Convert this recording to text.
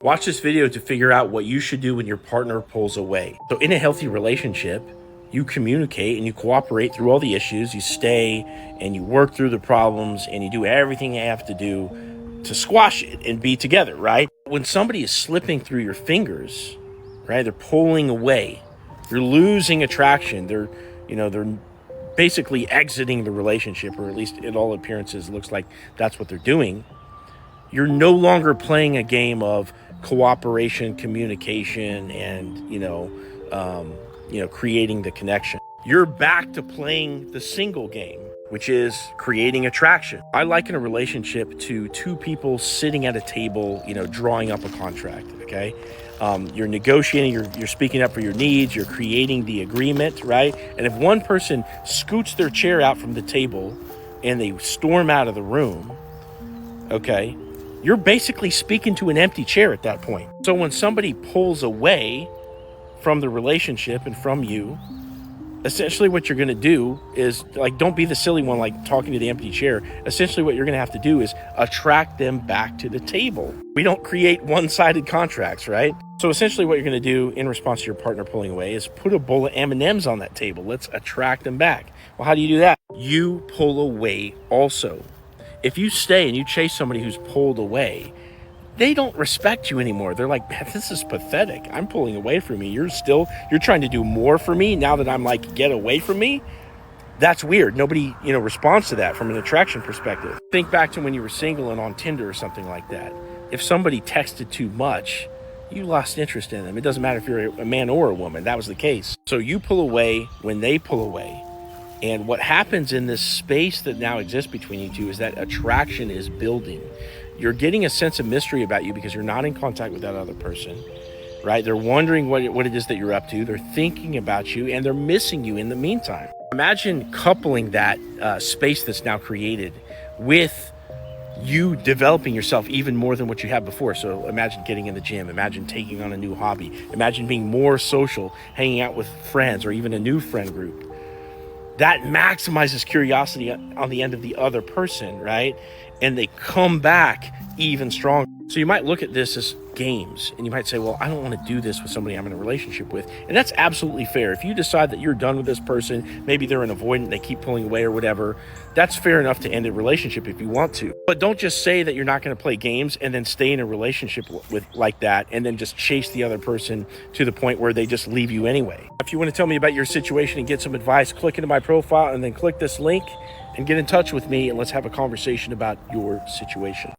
Watch this video to figure out what you should do when your partner pulls away. So in a healthy relationship, you communicate and you cooperate through all the issues. You stay and you work through the problems and you do everything you have to do to squash it and be together, right? When somebody is slipping through your fingers, right, they're pulling away, you're losing attraction. They're basically exiting the relationship, or at least in all appearances, it looks like that's what they're doing. You're no longer playing a game of cooperation, communication, and creating the connection. You're back to playing the single game, which is creating attraction. I liken a relationship to two people sitting at a table, drawing up a contract. Okay, you're negotiating, you're speaking up for your needs, you're creating the agreement, right? And if one person scoots their chair out from the table and they storm out of the room, okay, you're basically speaking to an empty chair at that point. So when somebody pulls away from the relationship and from you, essentially what you're going to do is, don't be the silly one, talking to the empty chair. Essentially what you're going to have to do is attract them back to the table. We don't create one-sided contracts, right? So essentially what you're going to do in response to your partner pulling away is put a bowl of M&Ms on that table. Let's attract them back. Well, how do you do that? You pull away also. If you stay and you chase somebody who's pulled away, they don't respect you anymore. They're like, man, this is pathetic. I'm pulling away from you. You're trying to do more for me now that I'm get away from me. That's weird. Nobody, responds to that from an attraction perspective. Think back to when you were single and on Tinder or something like that. If somebody texted too much, you lost interest in them. It doesn't matter if you're a man or a woman. That was the case. So you pull away when they pull away. And what happens in this space that now exists between you two is that attraction is building. You're getting a sense of mystery about you because you're not in contact with that other person, right? They're wondering what it is that you're up to. They're thinking about you and they're missing you in the meantime. Imagine coupling that space that's now created with you developing yourself even more than what you have before. So imagine getting in the gym, imagine taking on a new hobby, imagine being more social, hanging out with friends or even a new friend group. That maximizes curiosity on the end of the other person, right? And they come back even stronger. So you might look at this as games and you might say, well, I don't want to do this with somebody I'm in a relationship with. And that's absolutely fair. If you decide that you're done with this person, maybe they're an avoidant, they keep pulling away or whatever, that's fair enough to end a relationship if you want to. But don't just say that you're not going to play games and then stay in a relationship with like that and then just chase the other person to the point where they just leave you anyway. If you want to tell me about your situation and get some advice, click into my profile and then click this link and get in touch with me and let's have a conversation about your situation.